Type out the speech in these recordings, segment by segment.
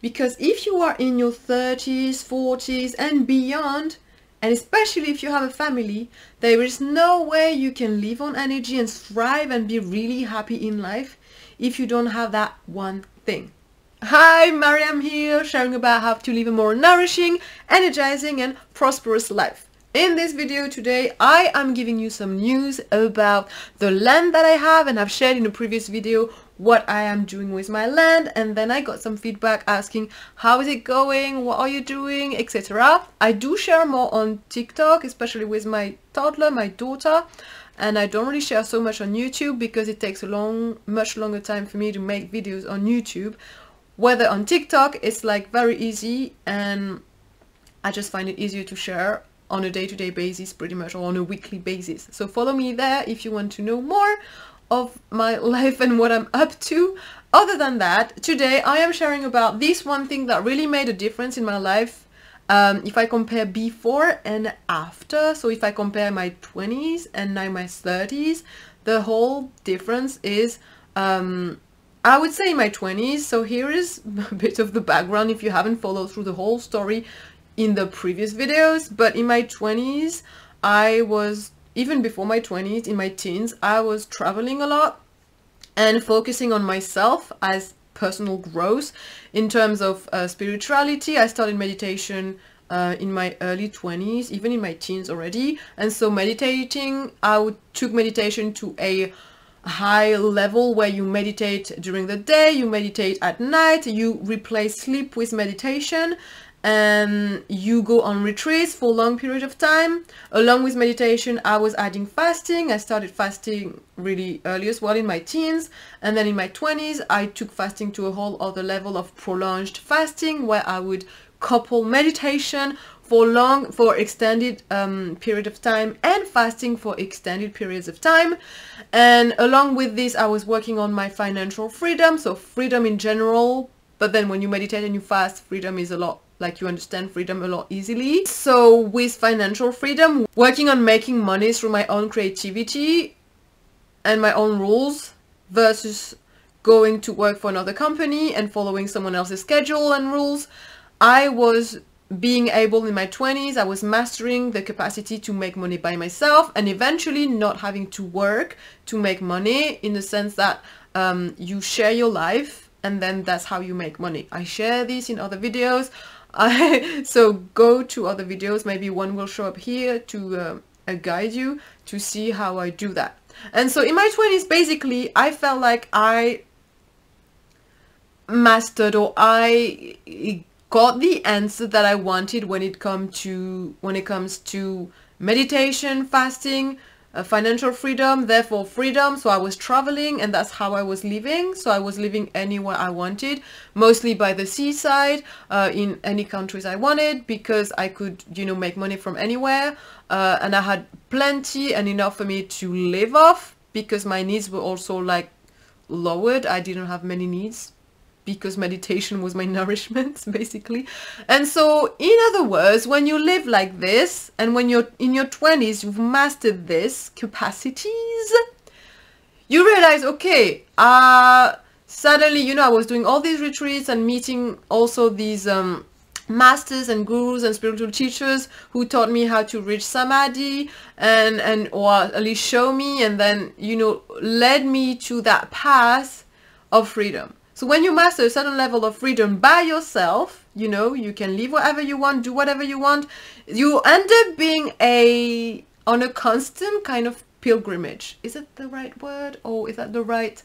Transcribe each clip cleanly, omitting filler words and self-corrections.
Because if you are in your 30s, 40s and beyond, and especially if you have a family, there is no way you can live on energy and thrive and be really happy in life if you don't have that one thing. Hi, Maryam here, sharing about how to live a more nourishing, energizing and prosperous life. In this video today, I am giving you some news about the land that I have, and I've shared in a previous video what I am doing with my land, and then I got some feedback asking how is it going, what are you doing, etc. I do share more on TikTok, especially with my toddler, my daughter, and I don't really share so much on YouTube because it takes a much longer time for me to make videos on YouTube. Whether on TikTok, it's like very easy, and I just find it easier to share on a day-to-day basis, pretty much, or on a weekly basis. So follow me there if you want to know more of my life and what I'm up to. Other than that, today I am sharing about this one thing that really made a difference in my life. If I compare before and after, so if I compare my 20s and now my 30s, the whole difference is I would say in my 20s. So here is a bit of the background if you haven't followed through the whole story in the previous videos. But in my 20s, I was, even before my 20s, in my teens, I was traveling a lot and focusing on myself as personal growth in terms of spirituality. I started meditation in my early 20s, even in my teens already. And so meditating, took meditation to a high level where you meditate during the day, you meditate at night, you replace sleep with meditation, and you go on retreats for a long period of time. Along with meditation, I was adding fasting. I started fasting really early as well in my teens, and then in my 20s I took fasting to a whole other level of prolonged fasting where I would couple meditation for extended period of time and fasting for extended periods of time. And along with this, I was working on my financial freedom, so freedom in general. But then when you meditate and you fast, freedom is a lot, like, you understand freedom a lot easily. So with financial freedom, working on making money through my own creativity and my own rules versus going to work for another company and following someone else's schedule and rules, I was being able, in my 20s, I was mastering the capacity to make money by myself and eventually not having to work to make money, in the sense that you share your life and then that's how you make money. I share this in other videos. So go to other videos, maybe one will show up here to guide you to see how I do that. And so in my 20s, basically, I felt like I mastered, or I got the answer that I wanted when it comes to meditation, fasting, financial freedom, therefore freedom. So I was traveling, and that's how I was living. So I was living anywhere I wanted, mostly by the seaside, in any countries I wanted, because I could, make money from anywhere, and I had plenty and enough for me to live off, because my needs were also like lowered. I didn't have many needs because meditation was my nourishment, basically. And so, in other words, when you live like this, and when you're in your 20s, you've mastered this capacities, you realize, okay, suddenly, I was doing all these retreats and meeting also these masters and gurus and spiritual teachers who taught me how to reach samadhi or at least show me, and then, led me to that path of freedom. So when you master a certain level of freedom by yourself, you can live whatever you want, do whatever you want, you end up being on a constant kind of pilgrimage. Is it the right word, or is that the right,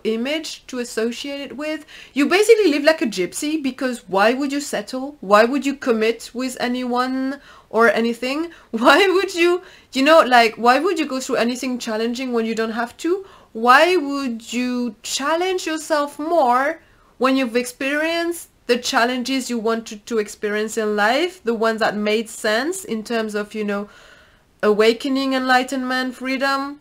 image to associate it with? You basically live like a gypsy, because why would you settle? Why would you commit with anyone or anything? Why would you, why would you go through anything challenging when you don't have to? Why would you challenge yourself more when you've experienced the challenges you wanted to experience in life, the ones that made sense in terms of, awakening, enlightenment, freedom?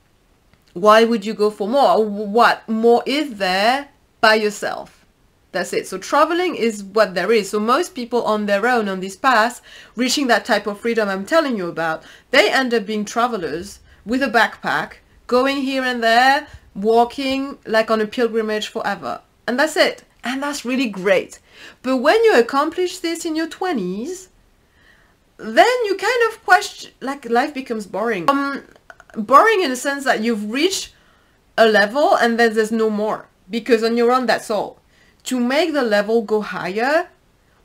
Why would you go for more? What more is there by yourself? That's it. So traveling is what there is. So most people on their own on this path, reaching that type of freedom I'm telling you about, they end up being travelers with a backpack, going here and there, walking like on a pilgrimage forever. And that's it. And that's really great, But when you accomplish this in your 20s, then you kind of question, like, life becomes boring. Boring in the sense that you've reached a level and then there's no more, because on your own, that's all. To make the level go higher,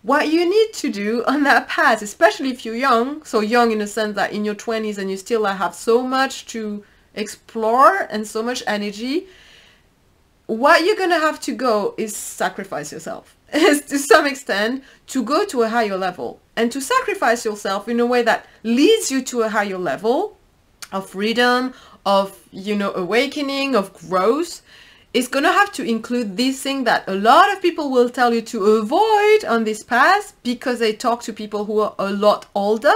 what you need to do on that path, especially if you're young, so young in the sense that in your 20s and you still have so much to explore and so much energy, what you're gonna have to go is sacrifice yourself to some extent to go to a higher level, and to sacrifice yourself in a way that leads you to a higher level of freedom, of, you know, awakening, of growth. It's gonna have to include this thing that a lot of people will tell you to avoid on this path, because they talk to people who are a lot older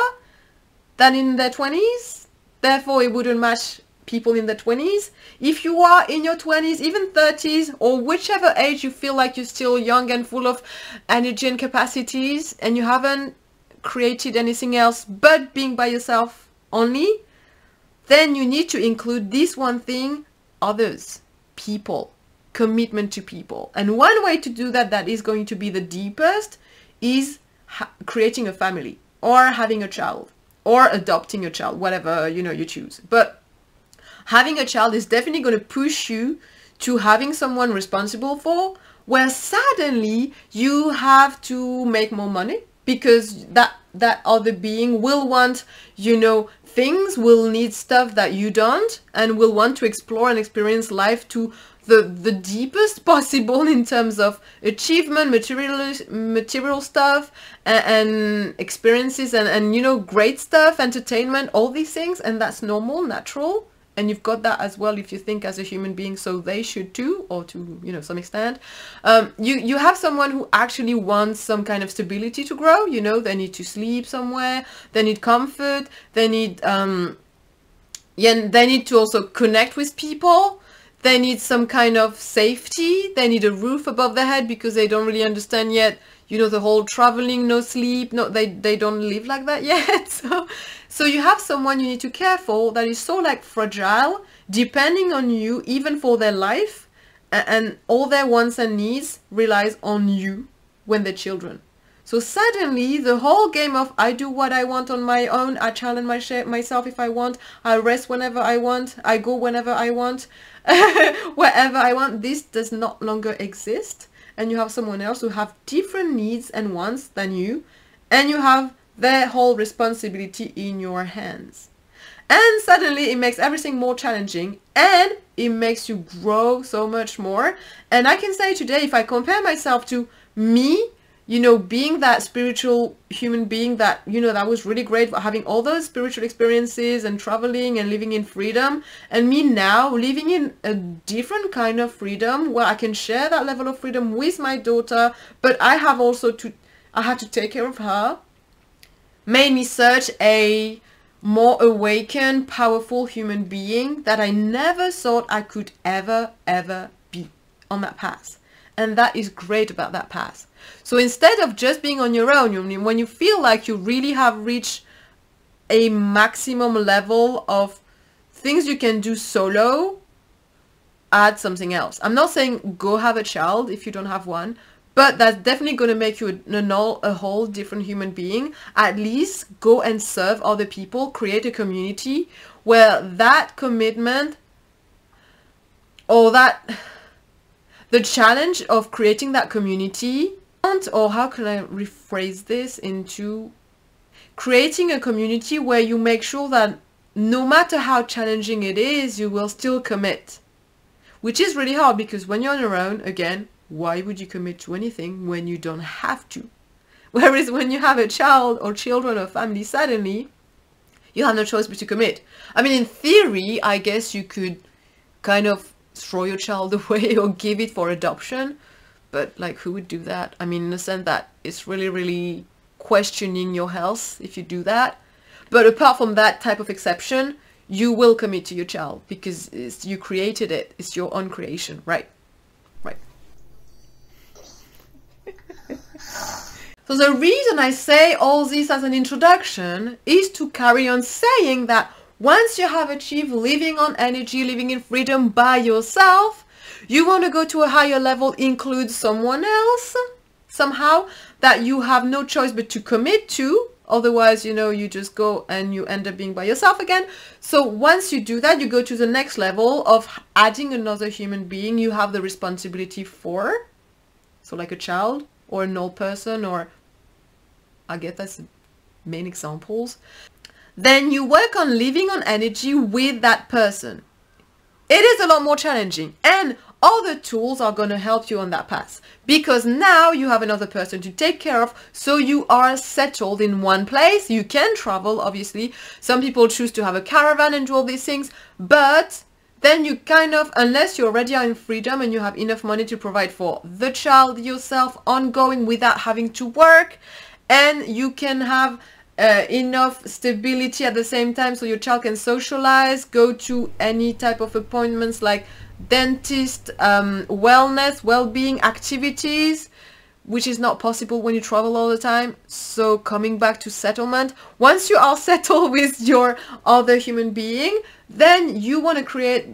than in their 20s. Therefore, it wouldn't match people in their 20s. If you are in your 20s, even 30s, or whichever age you feel like you're still young and full of energy and capacities, and you haven't created anything else but being by yourself only, then you need to include this one thing: others, people, commitment to people. And one way to do that, that is going to be the deepest, is creating a family, or having a child, or adopting a child, whatever, you know, you choose. But having a child is definitely going to push you to having someone responsible for, where suddenly you have to make more money, because that other being will want, you know, things, will need stuff that you don't, and will want to explore and experience life to the deepest possible in terms of achievement, material stuff, and experiences, and you know, great stuff, entertainment, all these things. And that's normal, natural. And you've got that as well if you think as a human being, so they should too, or to, you know, some extent. You have someone who actually wants some kind of stability to grow. You know, they need to sleep somewhere, they need comfort, they need they need to also connect with people, they need some kind of safety, they need a roof above their head, because they don't really understand yet, you know, the whole traveling, no sleep, no, they don't live like that yet. So you have someone you need to care for that is so like fragile, depending on you, even for their life, and all their wants and needs relies on you when they're children. So suddenly the whole game of I do what I want on my own, I challenge myself if I want, I rest whenever I want, I go whenever I want, wherever I want, this does not longer exist. And you have someone else who have different needs and wants than you, and you have their whole responsibility in your hands. And suddenly it makes everything more challenging, and it makes you grow so much more. And I can say today, if I compare myself to me, you know, being that spiritual human being that, you know, that was really great for having all those spiritual experiences and traveling and living in freedom, and me now living in a different kind of freedom where I can share that level of freedom with my daughter, but I have also I had to take care of her, made me such a more awakened, powerful human being that I never thought I could ever be on that path. And that is great about that path. So instead of just being on your own, when you feel like you really have reached a maximum level of things you can do solo, add something else. I'm not saying go have a child if you don't have one, but that's definitely going to make you a whole different human being. At least go and serve other people, create a community where that commitment, or that the challenge of creating that community, or how can I rephrase this, into creating a community where you make sure that no matter how challenging it is, you will still commit. Which is really hard, because when you're on your own, again, why would you commit to anything when you don't have to? Whereas when you have a child or children or family, suddenly you have no choice but to commit. I mean, in theory, I guess you could kind of throw your child away or give it for adoption, but like, who would do that? I mean, in the sense that it's really, really questioning your health if you do that. But apart from that type of exception, you will commit to your child, because you created it. It's your own creation, right? Right. So the reason I say all this as an introduction is to carry on saying that once you have achieved living on energy, living in freedom by yourself, you want to go to a higher level, include someone else. somehow that you have no choice but to commit to. Otherwise, you know, you just go and you end up being by yourself again. So once you do that, you go to the next level of adding another human being you have the responsibility for. So like a child or an old person, or I guess that's the main examples. Then you work on living on energy with that person. It is a lot more challenging, and other tools are going to help you on that path, because now you have another person to take care of, so you are settled in one place. You can travel, obviously. Some people choose to have a caravan and do all these things, but then you kind of, unless you already are in freedom and you have enough money to provide for the child, yourself, ongoing without having to work, and you can have enough stability at the same time so your child can socialize, go to any type of appointments like dentist, wellness, well-being activities, which is not possible when you travel all the time. So coming back to settlement, once you are settled with your other human being, then you want to create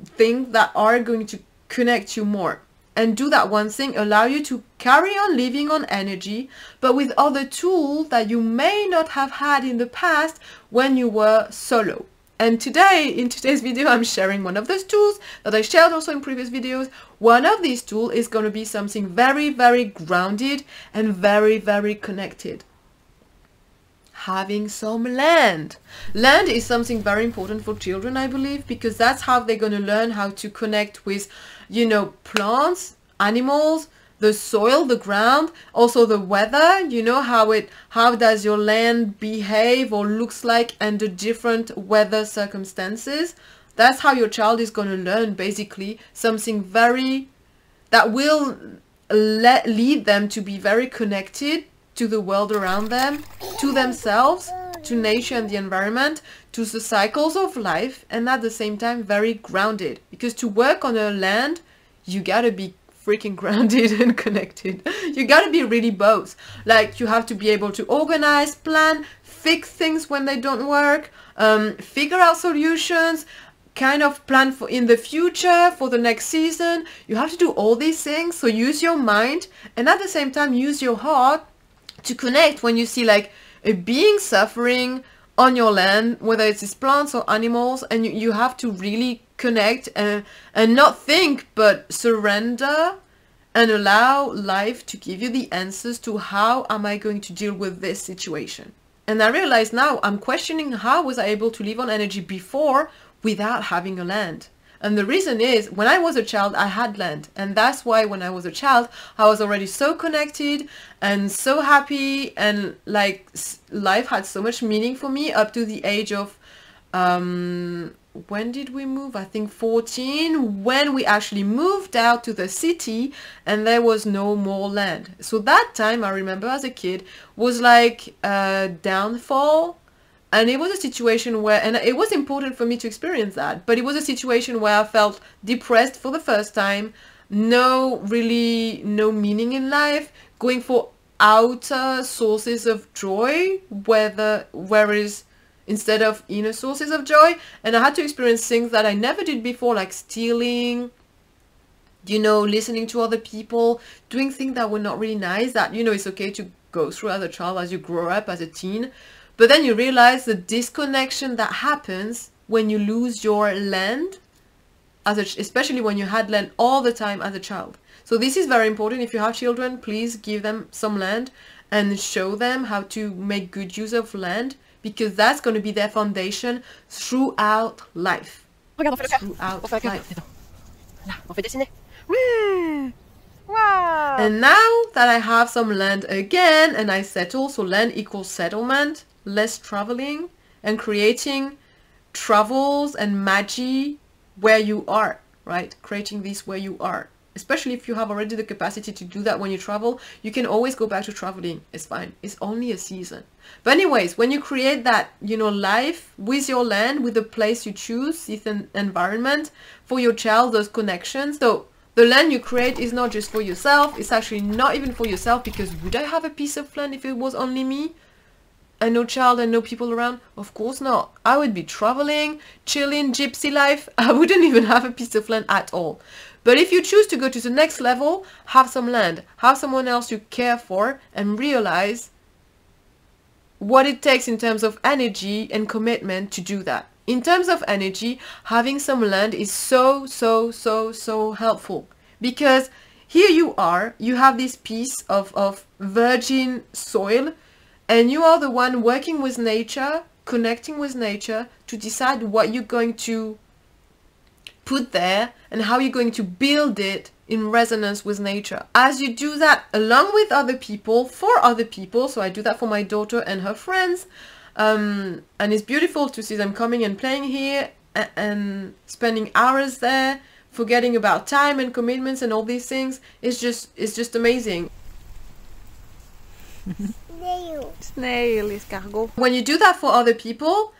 things that are going to connect you more. And do that one thing, allow you to carry on living on energy, but with other tools that you may not have had in the past when you were solo. And today, in today's video, I'm sharing one of those tools that I shared also in previous videos. One of these tools is going to be something very, very grounded and very, very connected. Having some land. Land is something very important for children, I believe, because that's how they're going to learn how to connect with, you know, plants, animals, the soil, the ground, also the weather. You know, how does your land behave or looks like under different weather circumstances. That's how your child is going to learn, basically, something very that will lead them to be very connected to the world around them, to themselves, to nature and the environment, to the cycles of life, and at the same time very grounded. Because to work on a land, you gotta be freaking grounded and connected. You gotta be really both. Like, you have to be able to organize, plan, fix things when they don't work, figure out solutions, kind of plan for in the future, for the next season. You have to do all these things. So use your mind, and at the same time use your heart to connect when you see like a being suffering on your land, whether it's plants or animals, and you have to really connect and not think, but surrender and allow life to give you the answers to how am I going to deal with this situation. And I realize now I'm questioning, how was I able to live on energy before without having a land? And the reason is, when I was a child, I had land. And that's why when I was a child, I was already so connected and so happy. And like, life had so much meaning for me up to the age of, when did we move? I think 14, when we actually moved out to the city and there was no more land. So that time, I remember as a kid, was like a downfall. And it was a situation where, and it was important for me to experience that, but it was a situation where I felt depressed for the first time, no meaning in life, going for outer sources of joy, whereas instead of inner sources of joy. And I had to experience things that I never did before, like stealing, you know, listening to other people, doing things that were not really nice, that, you know, it's okay to go through as a child, as you grow up, as a teen. But then you realize the disconnection that happens when you lose your land, especially when you had land all the time as a child. So this is very important. If you have children, please give them some land and show them how to make good use of land, because that's going to be their foundation throughout life. Regarde, on fait le faire. On fait Life. Là, on fait dessiner. Oui. Wow. And now that I have some land again and I settle, so land equals settlement, less traveling, and creating travels and magi where you are, right? Creating this where you are. Especially if you have already the capacity to do that when you travel, you can always go back to traveling. It's fine. It's only a season. But anyways, when you create that, you know, life with your land, with the place you choose, this environment for your child, those connections. So the land you create is not just for yourself. It's actually not even for yourself, because would I have a piece of land if it was only me? And no child and no people around? Of course not. I would be traveling, chilling, gypsy life. I wouldn't even have a piece of land at all. But if you choose to go to the next level, have some land, have someone else you care for, and realize what it takes in terms of energy and commitment to do that. In terms of energy, having some land is so helpful, because here you are, you have this piece of virgin soil, and you are the one working with nature, connecting with nature to decide what you're going to put there and how you're going to build it in resonance with nature. As you do that along with other people, for other people, so I do that for my daughter and her friends, and it's beautiful to see them coming and playing here and spending hours there, forgetting about time and commitments and all these things. It's just amazing. Snail, escargot. When you do that for other people,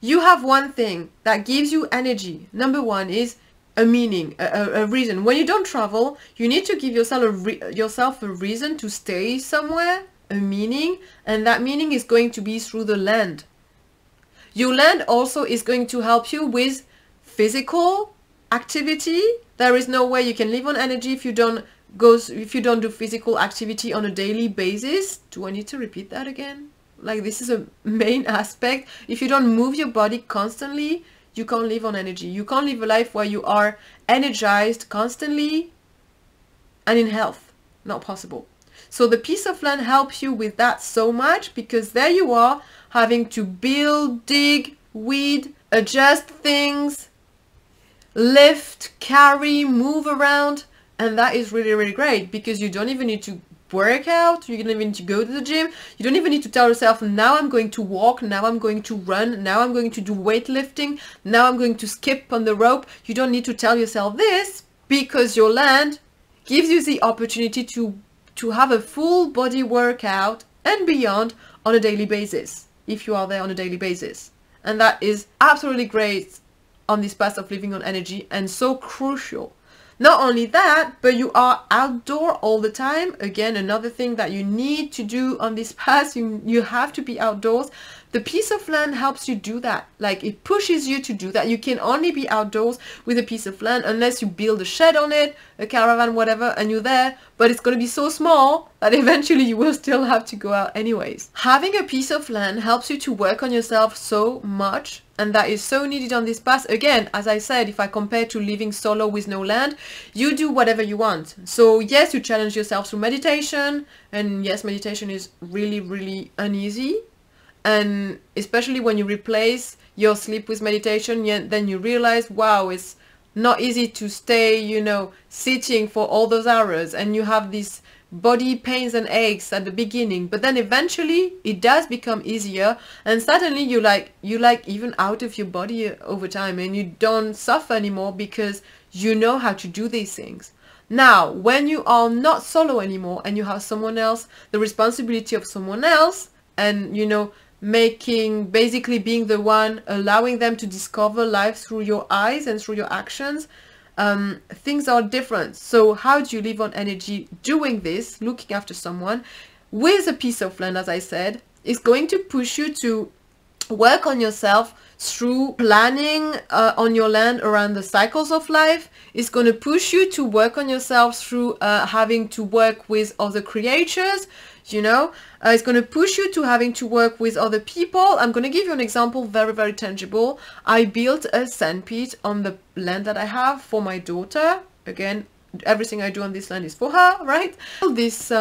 you have one thing that gives you energy. Number one is a meaning, a reason. When you don't travel, you need to give yourself a reason to stay somewhere, a meaning, and that meaning is going to be through the land. Your land also is going to help you with physical activity. There is no way you can live on energy if you don't do physical activity on a daily basis. Do I need to repeat that again? Like, this is a main aspect. If you don't move your body constantly, you can't live on energy. You can't live a life where you are energized constantly and in health. Not possible. So the piece of land helps you with that so much, because there you are having to build, dig, weed, adjust things, lift, carry, move around. And that is really great, because you don't even need to work out, you don't even need to go to the gym, you don't even need to tell yourself, now I'm going to walk, now I'm going to run, now I'm going to do weightlifting, now I'm going to skip on the rope. You don't need to tell yourself this, because your land gives you the opportunity to have a full body workout and beyond on a daily basis, if you are there on a daily basis. And that is absolutely great on this path of living on energy, and so crucial. Not only that, but you are outdoor all the time. Again, another thing that you need to do on this path, you have to be outdoors. The piece of land helps you do that. Like, it pushes you to do that. You can only be outdoors with a piece of land unless you build a shed on it, a caravan, whatever, and you're there. But it's going to be so small that eventually you will still have to go out anyways. Having a piece of land helps you to work on yourself so much, and that is so needed on this path. Again, as I said, if I compare to living solo with no land, you do whatever you want. So yes, you challenge yourself through meditation, and yes, meditation is really uneasy. And especially when you replace your sleep with meditation, then you realize, wow, it's not easy to stay, sitting for all those hours, and you have these body pains and aches at the beginning, but then eventually it does become easier, and suddenly you like even out of your body over time, and you don't suffer anymore because you know how to do these things. Now, when you are not solo anymore and you have someone else, the responsibility of someone else, and basically being the one allowing them to discover life through your eyes and through your actions, things are different. So how do you live on energy doing this, looking after someone with a piece of land, as I said, is going to push you to work on yourself through planning on your land around the cycles of life. It's going to push you to work on yourself through having to work with other creatures. It's going to push you to having to work with other people. I'm going to give you an example, very tangible. I built a sandpit on the land that I have for my daughter. Again, everything I do on this land is for her, right? This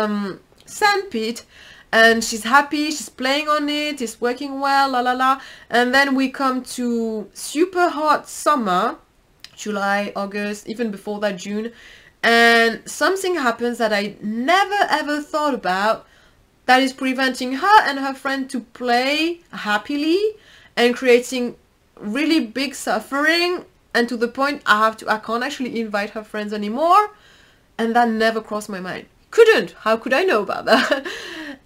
sandpit, and she's happy, she's playing on it, it's working well, and then we come to super hot summer, July, August, even before that, June, and something happens that I never ever thought about, that is preventing her and her friend to play happily, and creating really big suffering, and to the point I can't actually invite her friends anymore. And that never crossed my mind. Couldn't. How could I know about that?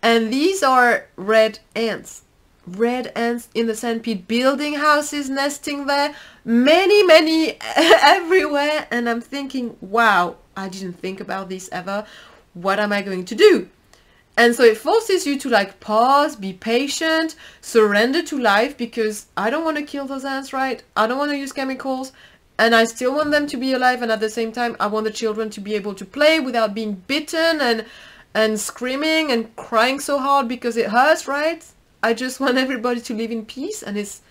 And these are red ants. Red ants in the sandpit, building houses, nesting there, many everywhere. And I'm thinking, wow, I didn't think about this ever. What am I going to do? And so it forces you to pause, be patient, surrender to life, because I don't want to kill those ants, right? I don't want to use chemicals. and I still want them to be alive, and at the same time I want the children to be able to play without being bitten and screaming and crying so hard because it hurts, right? I just want everybody to live in peace, and it's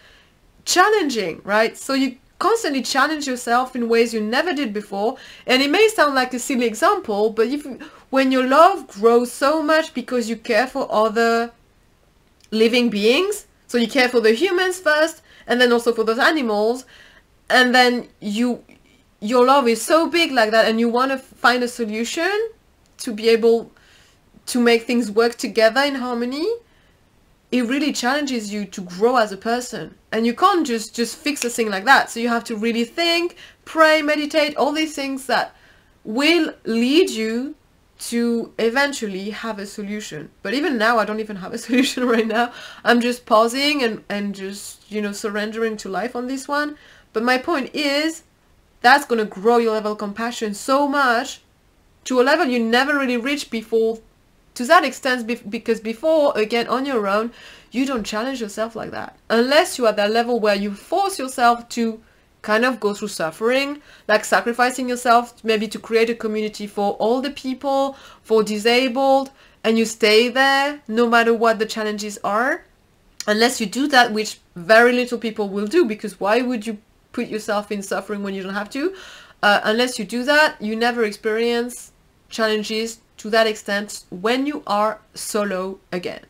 challenging, right? So you constantly challenge yourself in ways you never did before, and it may sound like a silly example, but when your love grows so much because you care for other living beings, so you care for the humans first and then also for those animals, and then your love is so big like that, and you want to find a solution to be able to make things work together in harmony, it really challenges you to grow as a person. And you can't just fix a thing like that. So you have to really think, pray, meditate, all these things that will lead you to eventually have a solution. But even now, I don't even have a solution right now. I'm just pausing and just, you know, surrendering to life on this one. But my point is, that's going to grow your level of compassion so much to a level you never really reached before, to that extent, because before, again, on your own, you don't challenge yourself like that. Unless you're at that level where you force yourself to kind of go through suffering, like sacrificing yourself maybe to create a community for older people, for disabled, and you stay there no matter what the challenges are. Unless you do that, which very little people will do, because why would you put yourself in suffering when you don't have to? Unless you do that, you never experience challenges to that extent when you are solo again.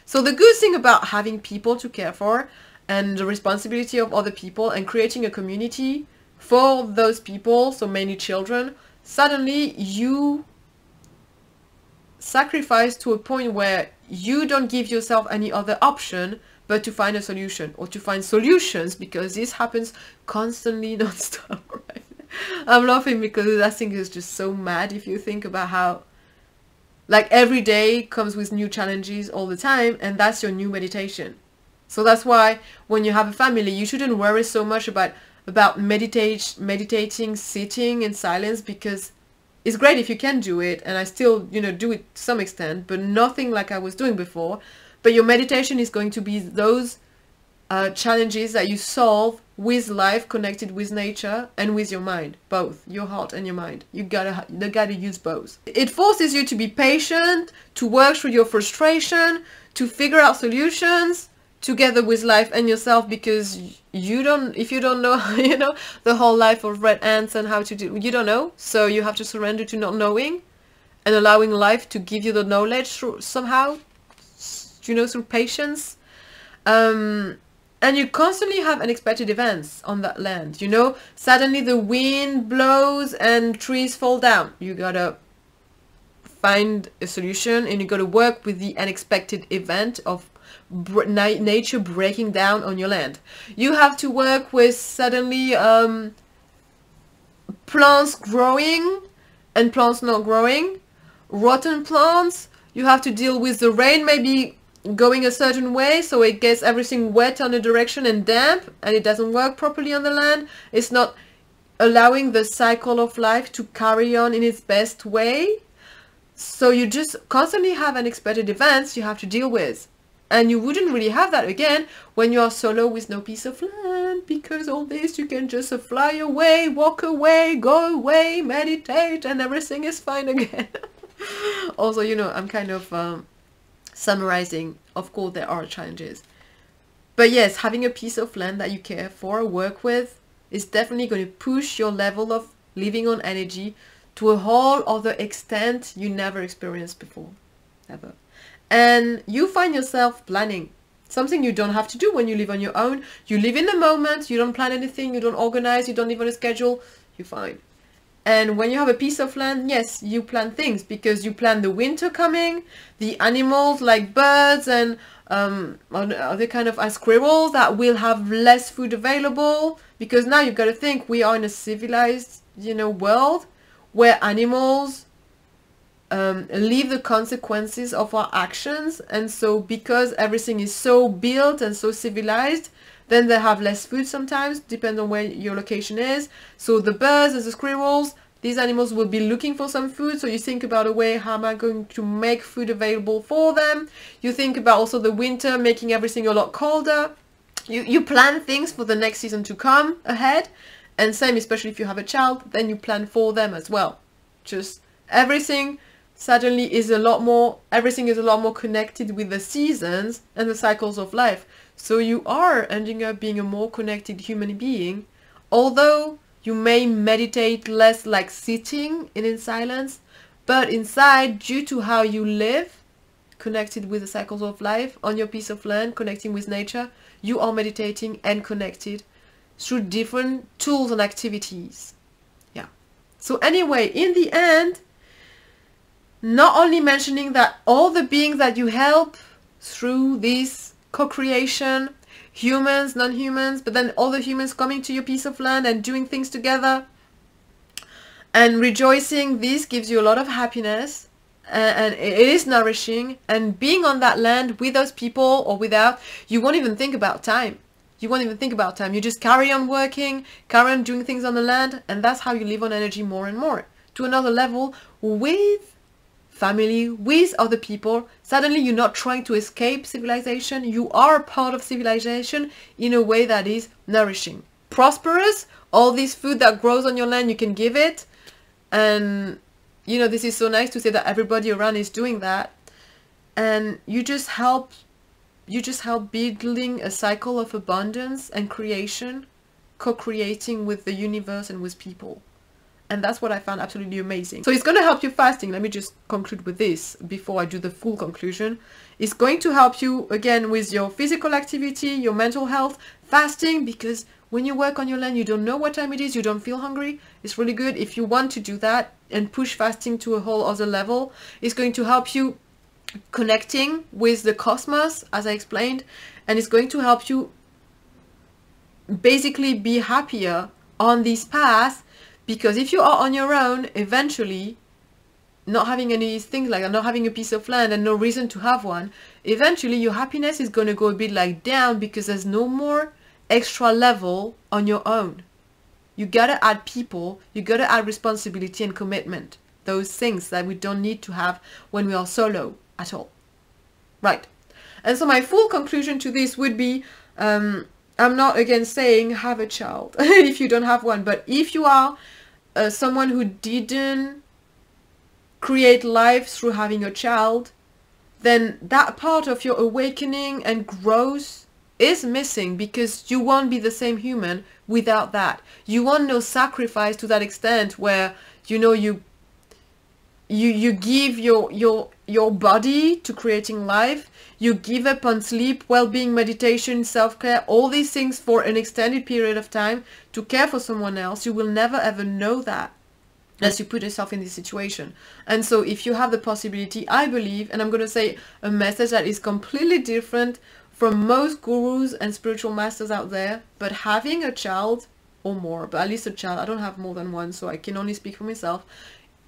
So the good thing about having people to care for, and the responsibility of other people, and creating a community for those people, so mainly children, suddenly you sacrifice to a point where you don't give yourself any other option but to find a solution, or to find solutions, because this happens constantly, non-stop, right? I'm laughing because I think it's just so mad if you think about how, like, every day comes with new challenges all the time, and that's your new meditation. So that's why when you have a family, you shouldn't worry so much about meditating, sitting in silence, because it's great if you can do it, and I still, you know, do it to some extent, but nothing like I was doing before. But your meditation is going to be those challenges that you solve with life, connected with nature and with your mind, both your heart and your mind. You gotta use both. It forces you to be patient, to work through your frustration, to figure out solutions together with life and yourself, because if you don't know, you know, the whole life of red ants and how to do, you don't know. So you have to surrender to not knowing and allowing life to give you the knowledge through somehow, you know, through patience. And you constantly have unexpected events on that land, you know. Suddenly the wind blows and trees fall down. You gotta find a solution, and you gotta work with the unexpected event of nature breaking down on your land. You have to work with suddenly plants growing and plants not growing, rotten plants. You have to deal with the rain maybe going a certain way, so it gets everything wet on a direction and damp, and it doesn't work properly on the land. It's not allowing the cycle of life to carry on in its best way. So you just constantly have unexpected events you have to deal with. And you wouldn't really have that again when you are solo with no piece of land, because all this you can just fly away, walk away, go away, meditate, and everything is fine again. Also, you know, I'm kind of summarizing. Of course there are challenges, but yes, having a piece of land that you care for, work with, is definitely going to push your level of living on energy to a whole other extent you never experienced before, ever. And you find yourself planning, something you don't have to do when you live on your own. You live in the moment, you don't plan anything, you don't organize, you don't live on a schedule, you're fine. And when you have a piece of land, yes, you plan things, because you plan the winter coming, the animals like birds and other kind of squirrels that will have less food available, because now you've got to think we are in a civilized, you know, world where animals live the consequences of our actions. And so because everything is so built and so civilized, then they have less food sometimes, depending on where your location is. So the birds and the squirrels, these animals will be looking for some food. So you think about a way, how am I going to make food available for them? You think about also the winter, making everything a lot colder. You plan things for the next season to come ahead. And same, especially if you have a child, then you plan for them as well. Just everything suddenly is a lot more, everything is a lot more connected with the seasons and the cycles of life. So you are ending up being a more connected human being, although you may meditate less, like sitting in silence, but inside, due to how you live, connected with the cycles of life, on your piece of land, connecting with nature, you are meditating and connected through different tools and activities. Yeah. So anyway, in the end, not only mentioning that all the beings that you help through this co-creation, humans, non-humans, but then all the humans coming to your piece of land and doing things together and rejoicing, this gives you a lot of happiness, and it is nourishing. And being on that land with those people or without, you won't even think about time. You won't even think about time. You just carry on working, carry on doing things on the land, and that's how you live on energy more and more, to another level, with family, with other people. Suddenly you're not trying to escape civilization. You are part of civilization in a way that is nourishing, prosperous. All this food that grows on your land, you can give it. And you know, this is so nice to say that everybody around is doing that. And you just help building a cycle of abundance and creation, co-creating with the universe and with people. And that's what I found absolutely amazing. So it's going to help you fasting. Let me just conclude with this before I do the full conclusion. It's going to help you, again, with your physical activity, your mental health, fasting, because when you work on your land, you don't know what time it is, you don't feel hungry. It's really good. If you want to do that and push fasting to a whole other level, it's going to help you connecting with the cosmos, as I explained, and it's going to help you basically be happier on this path. Because if you are on your own, eventually, not having any things like that, not having a piece of land and no reason to have one, eventually your happiness is going to go a bit like down, because there's no more extra level on your own. You gotta add people, you gotta add responsibility and commitment. Those things that we don't need to have when we are solo at all. Right. And so my full conclusion to this would be, I'm not again saying have a child if you don't have one, but if you are someone who didn't create life through having a child, then that part of your awakening and growth is missing, because you won't be the same human without that. You won't know sacrifice to that extent where, you know, you give your body to creating life. You give up on sleep, well-being, meditation, self-care, all these things for an extended period of time to care for someone else. You will never ever know that unless you put yourself in this situation. And so if you have the possibility, I believe, and I'm going to say a message that is completely different from most gurus and spiritual masters out there, but having a child or more, but at least a child, I don't have more than one, so I can only speak for myself,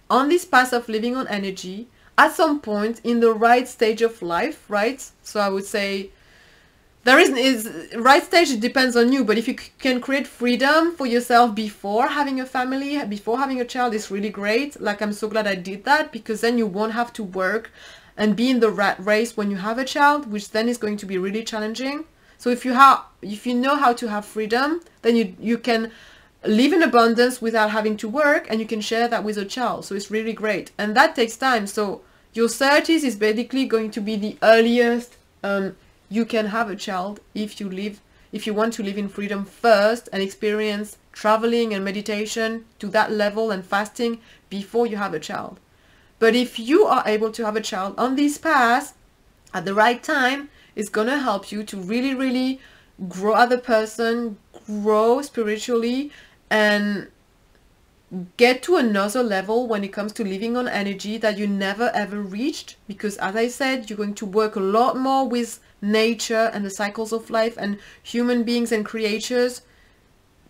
on this path of living on energy, at some point in the right stage of life, right? So I would say there is right stage, it depends on you, but if you can create freedom for yourself before having a family, before having a child, it's really great. Like, I'm so glad I did that, because then you won't have to work and be in the rat race when you have a child, which then is going to be really challenging. So if you know how to have freedom, then you can live in abundance without having to work, and you can share that with a child. So it's really great, and that takes time. So your 30s is basically going to be the earliest you can have a child if you want to live in freedom first and experience traveling and meditation to that level and fasting before you have a child. But if you are able to have a child on this path at the right time, it's going to help you to really, really grow as a person, grow spiritually, and get to another level when it comes to living on energy that you never ever reached. Because as I said, you're going to work a lot more with nature and the cycles of life and human beings and creatures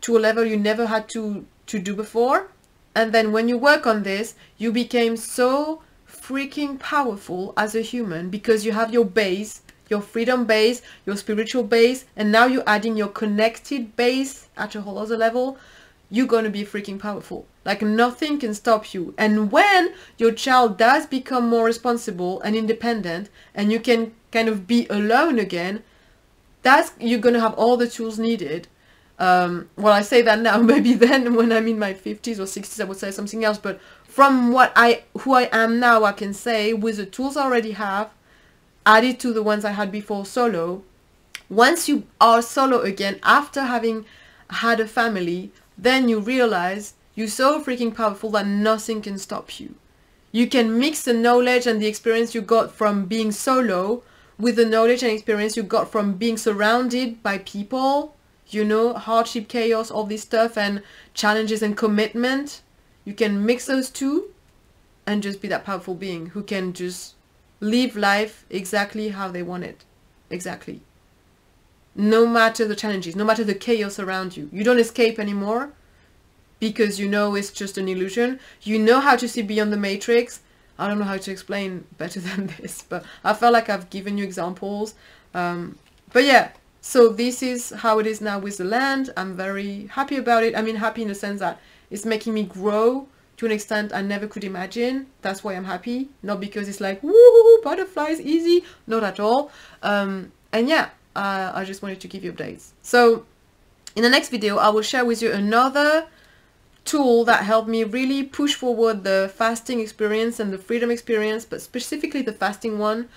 to a level you never had to do before. And then when you work on this, you became so freaking powerful as a human, because you have your base, your freedom base, your spiritual base, and now you're adding your connected base at a whole other level. You're going to be freaking powerful. Like, nothing can stop you. And when your child does become more responsible and independent, and you can kind of be alone again, you're going to have all the tools needed Well, I say that now, maybe then when I'm in my 50s or 60s I would say something else, but from who I am now, I can say with the tools I already have, added to the ones I had before solo, once you are solo again after having had a family, then you realize you're so freaking powerful that nothing can stop you. You can mix the knowledge and the experience you got from being solo with the knowledge and experience you got from being surrounded by people, you know, hardship, chaos, all this stuff, and challenges and commitment. You can mix those two and just be that powerful being who can just live life exactly how they want it. Exactly. No matter the challenges, no matter the chaos around you. You don't escape anymore because you know it's just an illusion. You know how to see beyond the matrix. I don't know how to explain better than this, but I felt like I've given you examples. But yeah, so this is how it is now with the land. I'm very happy about it. I mean, happy in the sense that it's making me grow to an extent I never could imagine. That's why I'm happy. Not because it's like, woo, butterflies, easy. Not at all. And yeah, I just wanted to give you updates. So in the next video, I will share with you another tool that helped me really push forward the fasting experience and the freedom experience, but specifically the fasting one,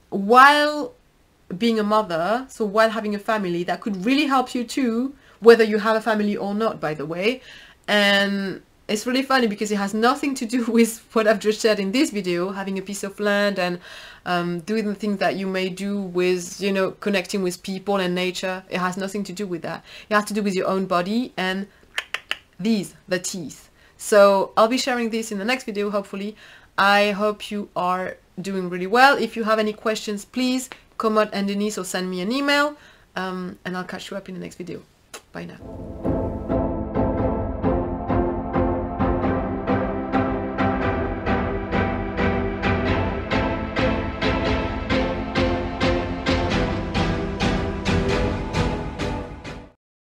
while being a mother, so while having a family. That could really help you too, whether you have a family or not, by the way. And it's really funny because it has nothing to do with what I've just shared in this video, having a piece of land and doing the things that you may do with, you know, connecting with people and nature. It has nothing to do with that. It has to do with your own body and the teeth. So I'll be sharing this in the next video, hopefully. I hope you are doing really well. If you have any questions, please comment underneath or send me an email, and I'll catch you up in the next video. Bye now.